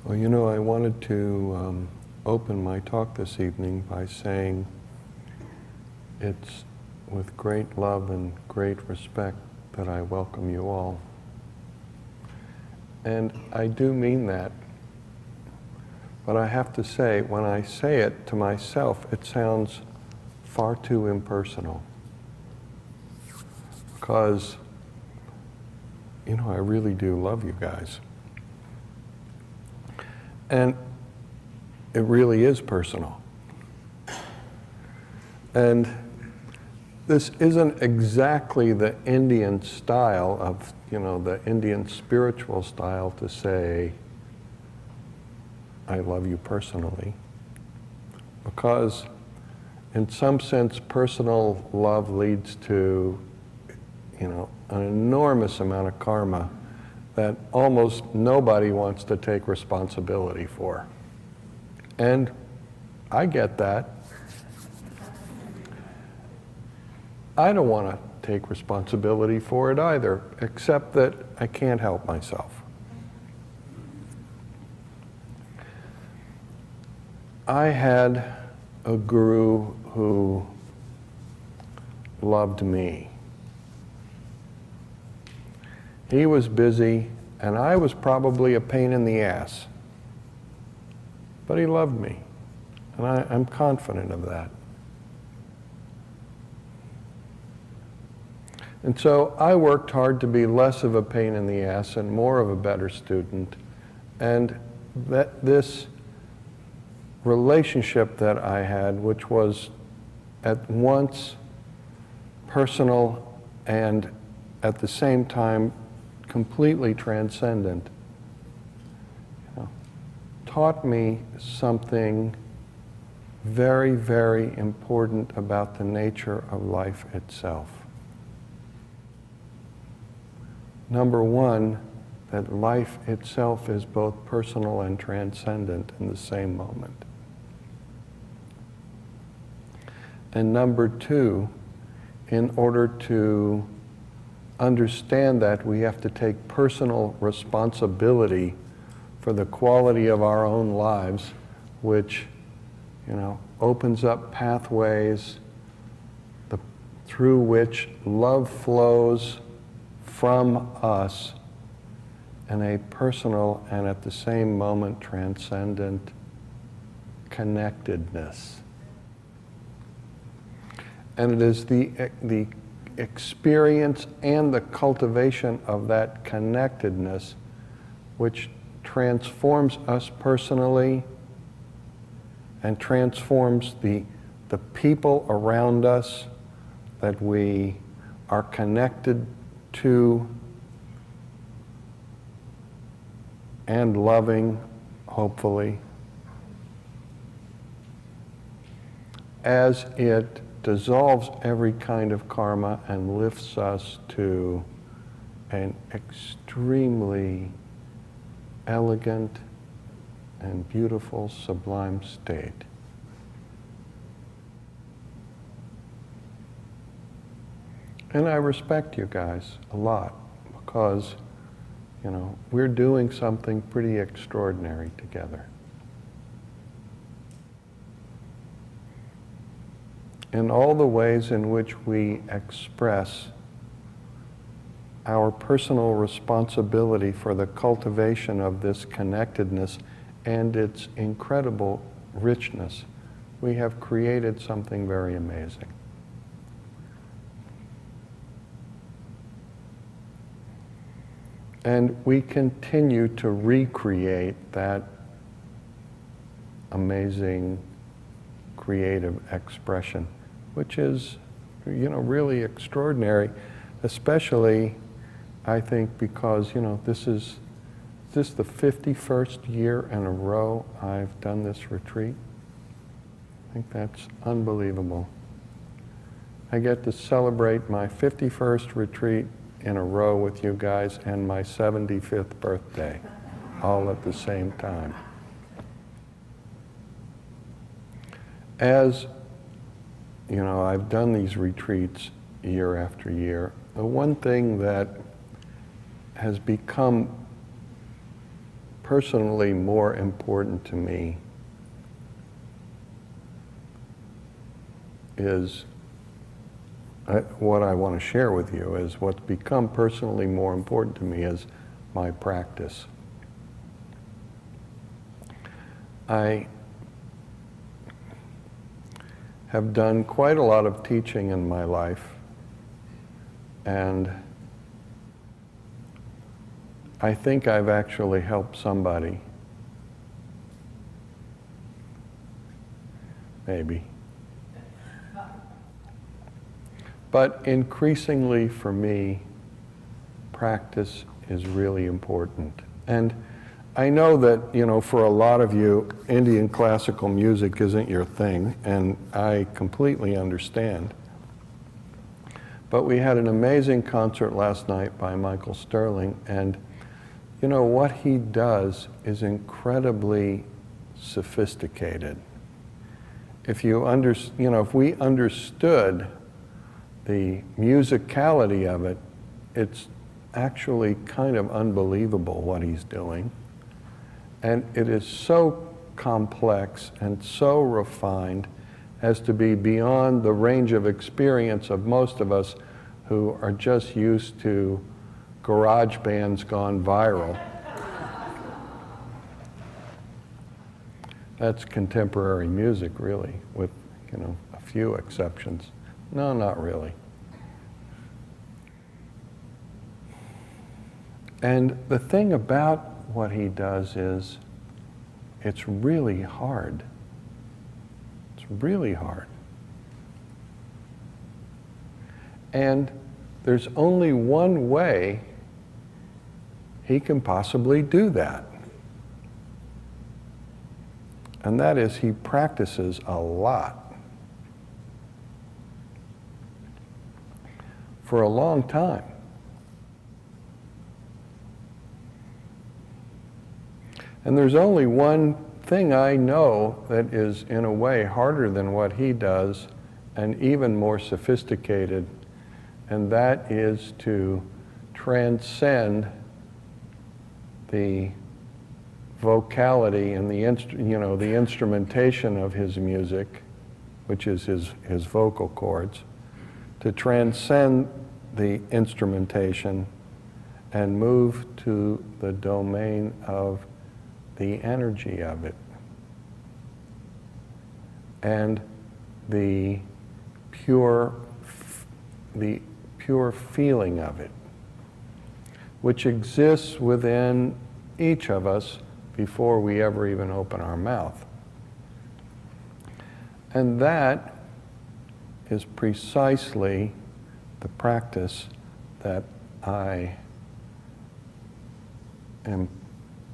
Well, you know, I wanted to open my talk this evening by saying it's with great love and great respect that I welcome you all. And I do mean that. But I have to say, when I say it to myself, it sounds far too impersonal. Because, you know, I really do love you guys. And it really is personal. And this isn't exactly the Indian style of, you know, the Indian spiritual style to say, I love you personally. Because in some sense, personal love leads to, you know, an enormous amount of karma that almost nobody wants to take responsibility for. And I get that. I don't want to take responsibility for it either, except that I can't help myself. I had a guru who loved me. He was busy, and I was probably a pain in the ass. But he loved me, and I'm confident of that. And so I worked hard to be less of a pain in the ass and more of a better student. And that this relationship that I had, which was at once personal and at the same time completely transcendent, you know, taught me something very, very important about the nature of life itself. Number one, that life itself is both personal and transcendent in the same moment. And number two, in order to understand that, we have to take personal responsibility for the quality of our own lives, which, you know, opens up pathways through which love flows from us in a personal and at the same moment transcendent connectedness. And it is the experience and the cultivation of that connectedness which transforms us personally and transforms the people around us that we are connected to and loving, hopefully, as it dissolves every kind of karma and lifts us to an extremely elegant and beautiful, sublime state. And I respect you guys a lot because, you know, we're doing something pretty extraordinary together. In all the ways in which we express our personal responsibility for the cultivation of this connectedness and its incredible richness, we have created something very amazing. And we continue to recreate that amazing creative expression, which is, you know, really extraordinary, especially, I think, because, you know, this is the 51st year in a row I've done this retreat. I think that's unbelievable. I get to celebrate my 51st retreat in a row with you guys and my 75th birthday, all at the same time. As you know, I've done these retreats year after year. The one thing that has become personally more important to me is what I want to share with you is what's become personally more important to me is my practice. I have done quite a lot of teaching in my life, and I think I've actually helped somebody. Maybe. But increasingly for me, practice is really important. And I know that, for a lot of you, Indian classical music isn't your thing, and I completely understand. But we had an amazing concert last night by Michael Sterling, and what he does is incredibly sophisticated. If we understood the musicality of it, it's actually kind of unbelievable what he's doing. And it is so complex and so refined as to be beyond the range of experience of most of us who are just used to garage bands gone viral. That's contemporary music, really, with, a few exceptions. No, not really. And the thing about what he does is it's really hard. It's really hard. And there's only one way he can possibly do that. And that is he practices a lot. For a long time. And there's only one thing I know that is, in a way, harder than what he does and even more sophisticated, and that is to transcend the vocality and the instrumentation of his music, which is his vocal cords, to transcend the instrumentation and move to the domain of the energy of it and the pure feeling of it, which exists within each of us before we ever even open our mouth. And that is precisely the practice that I am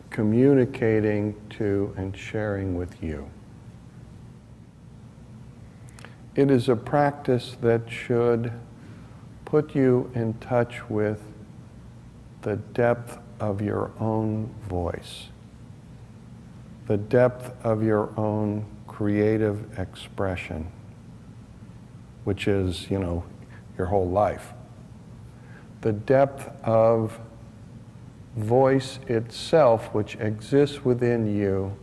communicating to and sharing with you. It is a practice that should put you in touch with the depth of your own voice, the depth of your own creative expression, which is, your whole life. The depth of voice itself which exists within you,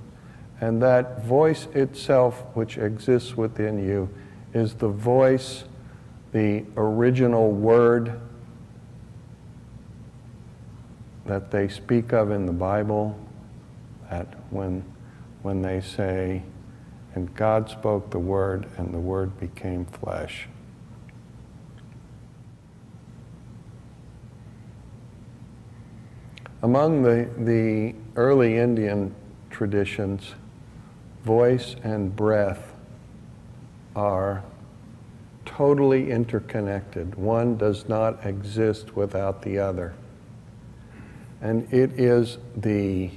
and that voice itself which exists within you is the voice, the original word that they speak of in the Bible, that when they say, and God spoke the word, and the word became flesh. Among the early Indian traditions, voice and breath are totally interconnected. One does not exist without the other. And it is the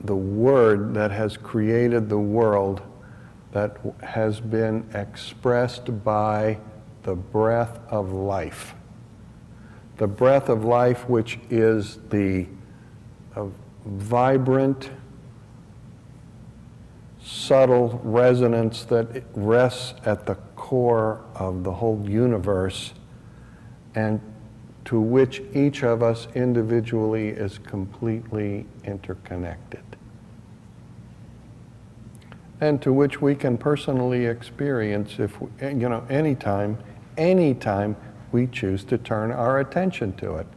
word that has created the world that has been expressed by the breath of life. The breath of life, which is the vibrant, subtle resonance that rests at the core of the whole universe and to which each of us individually is completely interconnected, and to which we can personally experience if, anytime we choose to turn our attention to it.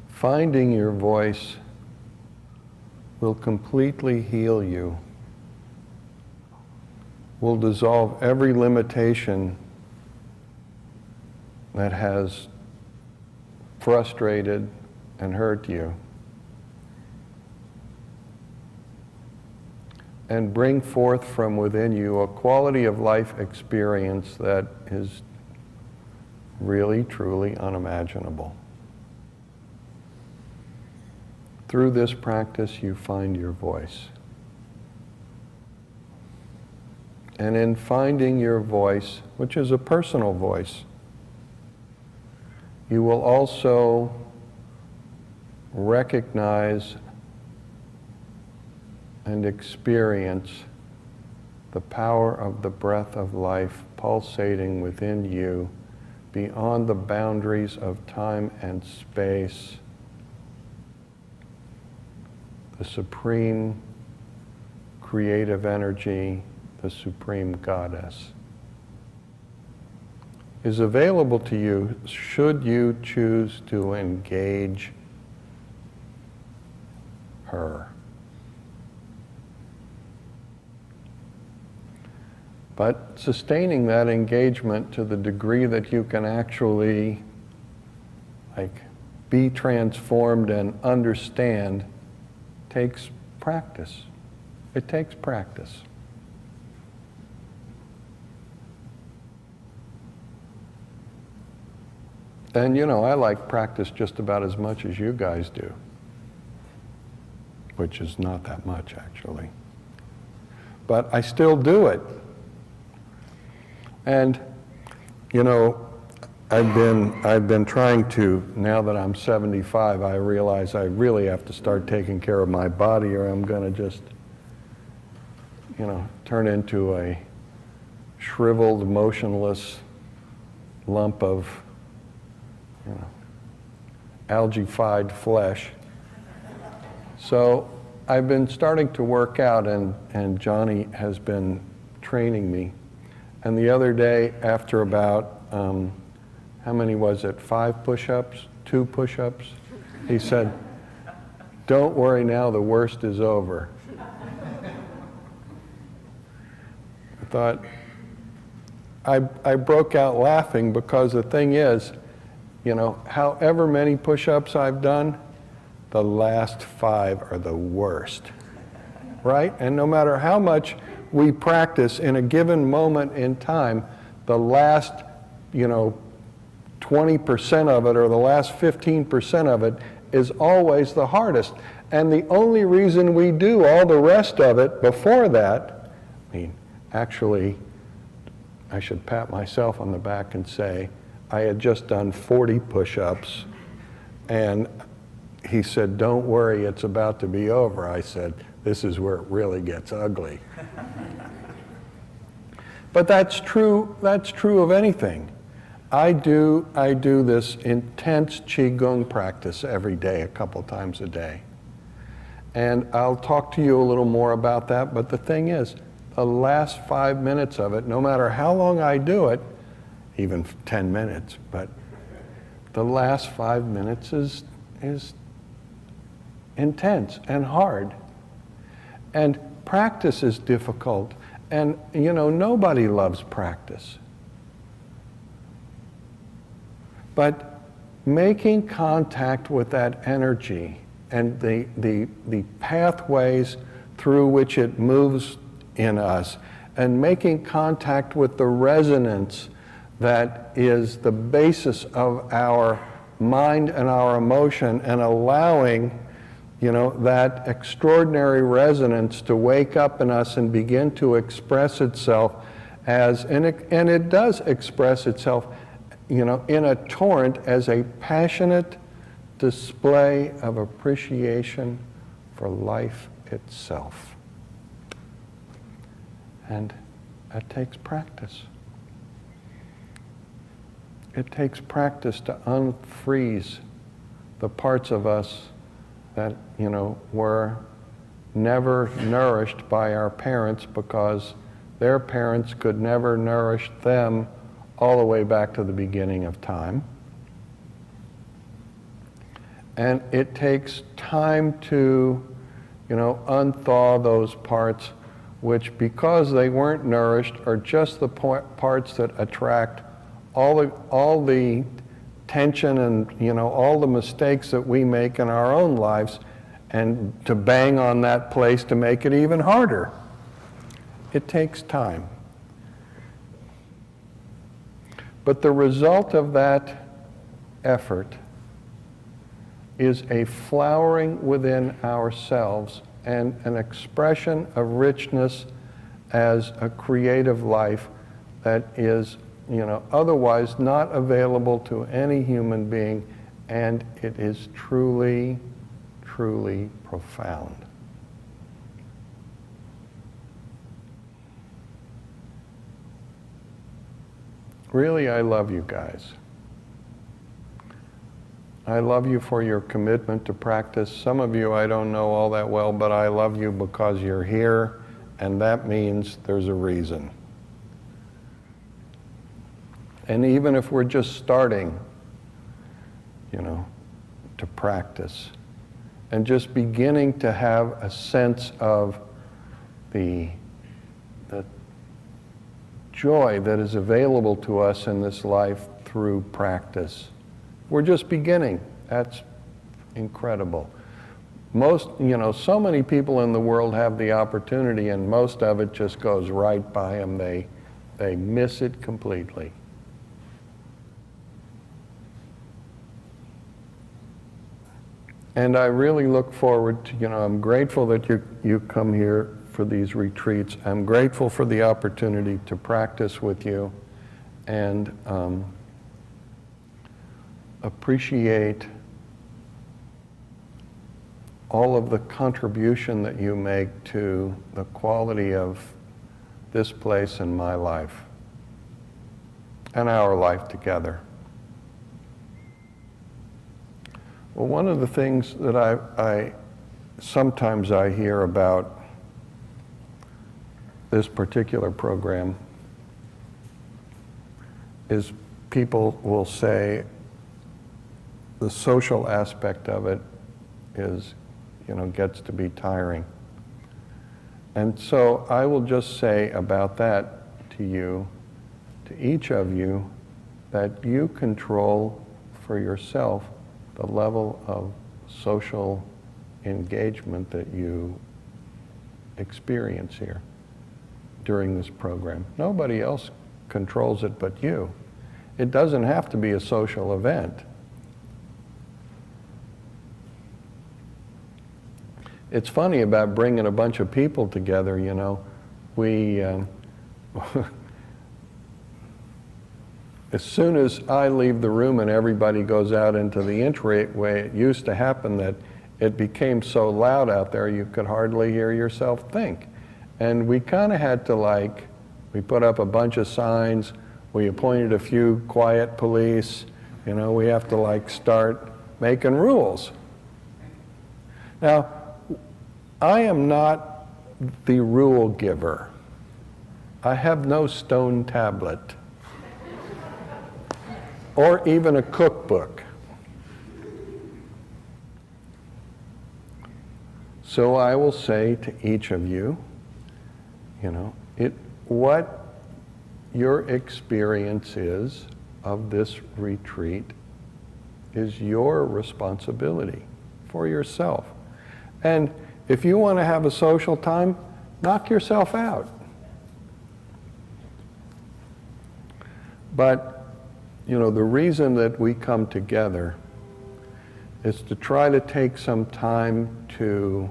Finding your voice will completely heal you, will dissolve every limitation that has frustrated and hurt you, and bring forth from within you a quality of life experience that is really, truly unimaginable. Through this practice, you find your voice. And in finding your voice, which is a personal voice, you will also recognize and experience the power of the breath of life pulsating within you beyond the boundaries of time and space. The supreme creative energy, the supreme goddess, is available to you should you choose to engage her. But sustaining that engagement to the degree that you can actually be transformed and understand takes practice. It takes practice. And I like practice just about as much as you guys do, which is not that much actually. But I still do it. And I've been trying to, now that I'm 75, I realize I really have to start taking care of my body, or I'm going to just, turn into a shriveled, motionless lump of, algae-fied flesh. So I've been starting to work out, and Johnny has been training me. And the other day, after about, how many was it, 5 push-ups, 2 push-ups? He said, "Don't worry now, the worst is over." I thought, I broke out laughing because the thing is, however many push-ups I've done, the last 5 are the worst, right? And no matter how much we practice in a given moment in time, the last, 20% of it or the last 15% of it is always the hardest. And the only reason we do all the rest of it before that, actually, I should pat myself on the back and say, I had just done 40 push-ups, and he said, "Don't worry, it's about to be over." I said, "This is where it really gets ugly." But that's true of anything. I do this intense Qigong practice every day, a couple times a day. And I'll talk to you a little more about that, but the thing is, the last 5 minutes of it, no matter how long I do it, even 10 minutes, but the last 5 minutes is intense and hard. And practice is difficult. And, nobody loves practice. But making contact with that energy and the pathways through which it moves in us, and making contact with the resonance that is the basis of our mind and our emotion, and allowing that extraordinary resonance to wake up in us and begin to express itself and it does express itself, in a torrent as a passionate display of appreciation for life itself. And that takes practice. it takes practice to unfreeze the parts of us that, were never nourished by our parents because their parents could never nourish them all the way back to the beginning of time. And it takes time to, unthaw those parts which, because they weren't nourished, are just the parts that attract all the tension and, all the mistakes that we make in our own lives, and to bang on that place to make it even harder. It takes time. But the result of that effort is a flowering within ourselves and an expression of richness as a creative life that is, otherwise not available to any human being, and it is truly, truly profound. Really, I love you guys. I love you for your commitment to practice. Some of you I don't know all that well, but I love you because you're here, and that means there's a reason. And even if we're just starting, to practice, and just beginning to have a sense of the joy that is available to us in this life through practice. We're just beginning. That's incredible. Most, so many people in the world have the opportunity, and most of it just goes right by them. They miss it completely. And I really look forward to, I'm grateful that you come here for these retreats. I'm grateful for the opportunity to practice with you, and appreciate all of the contribution that you make to the quality of this place and my life and our life together. Well, one of the things that I sometimes I hear about this particular program is people will say the social aspect of it is, gets to be tiring. And so I will just say about that to you, to each of you, that you control for yourself the level of social engagement that you experience here during this program. Nobody else controls it but you. It doesn't have to be a social event. It's funny about bringing a bunch of people together, we, as soon as I leave the room and everybody goes out into the entryway, it used to happen that it became so loud out there you could hardly hear yourself think. And we kind of had to we put up a bunch of signs, we appointed a few quiet police, we have to start making rules. Now, I am not the rule giver. I have no stone tablet or even a cookbook. So I will say to each of you, what your experience is of this retreat is your responsibility for yourself. And if you want to have a social time, knock yourself out. But, the reason that we come together is to try to take some time to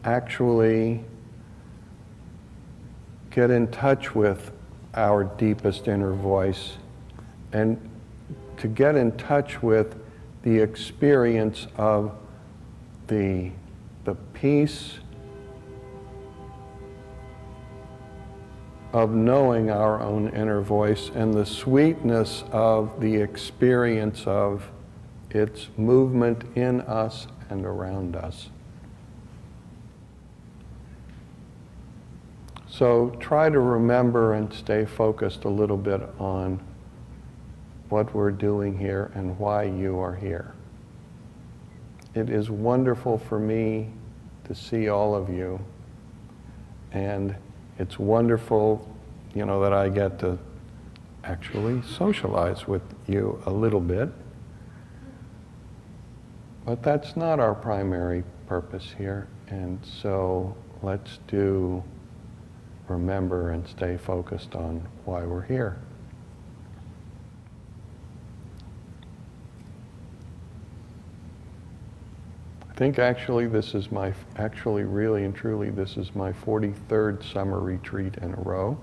actually get in touch with our deepest inner voice, and to get in touch with the experience of the peace of knowing our own inner voice and the sweetness of the experience of its movement in us and around us. So try to remember and stay focused a little bit on what we're doing here and why you are here. It is wonderful for me to see all of you, and it's wonderful, that I get to actually socialize with you a little bit. But that's not our primary purpose here, and so let's remember and stay focused on why we're here. I think actually this is really and truly, this is my 43rd summer retreat in a row.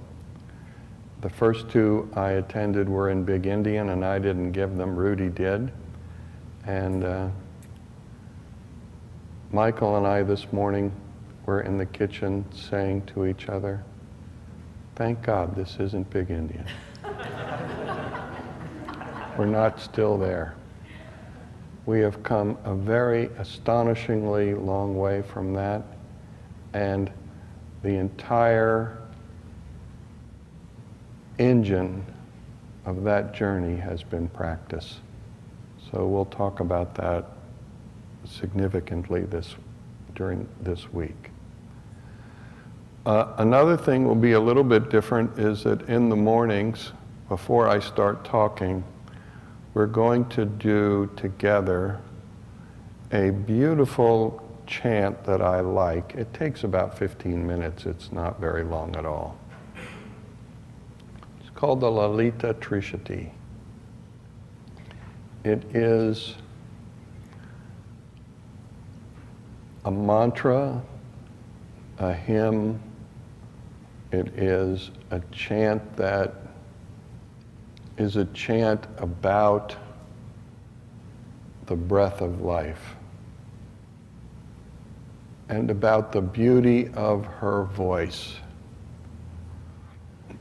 The first two I attended were in Big Indian, and I didn't give them, Rudy did. And Michael and I this morning were in the kitchen saying to each other, "Thank God this isn't Big Indian." We're not still there. We have come a very astonishingly long way from that, and the entire engine of that journey has been practice. So we'll talk about that significantly during this week. Another thing will be a little bit different is that in the mornings, before I start talking, we're going to do together a beautiful chant that I like. It takes about 15 minutes. It's not very long at all. It's called the Lalita Trishati. It is a mantra, a hymn. It is a chant that is a chant about the breath of life and about the beauty of her voice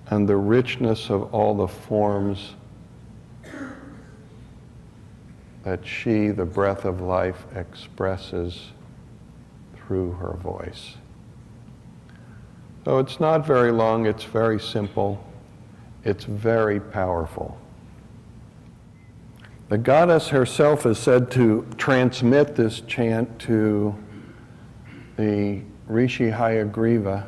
and the richness of all the forms that she, the breath of life, expresses through her voice. So it's not very long, it's very simple. It's very powerful. The goddess herself is said to transmit this chant to the Rishi Hayagriva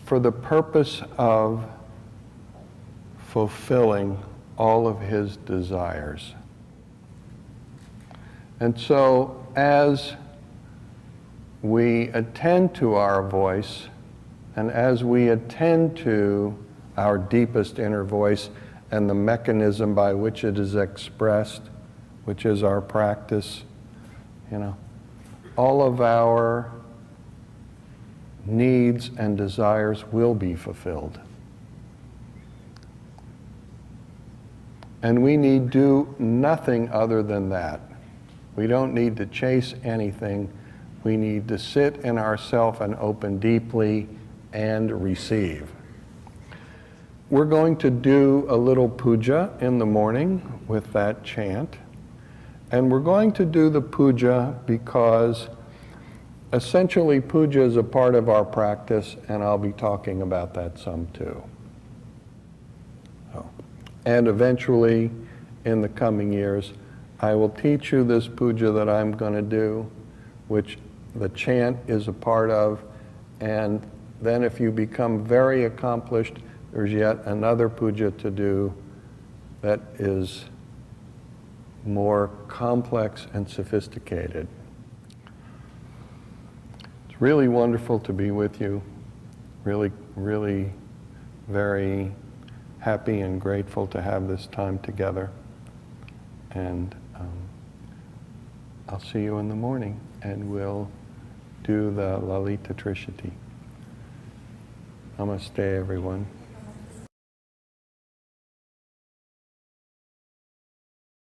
for the purpose of fulfilling all of his desires. And so as we attend to our voice, and as we attend to our deepest inner voice and the mechanism by which it is expressed, which is our practice, all of our needs and desires will be fulfilled. And we need do nothing other than that. We don't need to chase anything. We need to sit in ourself and open deeply and receive. We're going to do a little puja in the morning with that chant. And we're going to do the puja because essentially puja is a part of our practice, and I'll be talking about that some too. And eventually, in the coming years, I will teach you this puja that I'm going to do, which the chant is a part of, and then if you become very accomplished, there's yet another puja to do that is more complex and sophisticated. It's really wonderful to be with you. Really, really very happy and grateful to have this time together. And I'll see you in the morning, and we'll do the Lalita Trishati. Namaste, everyone.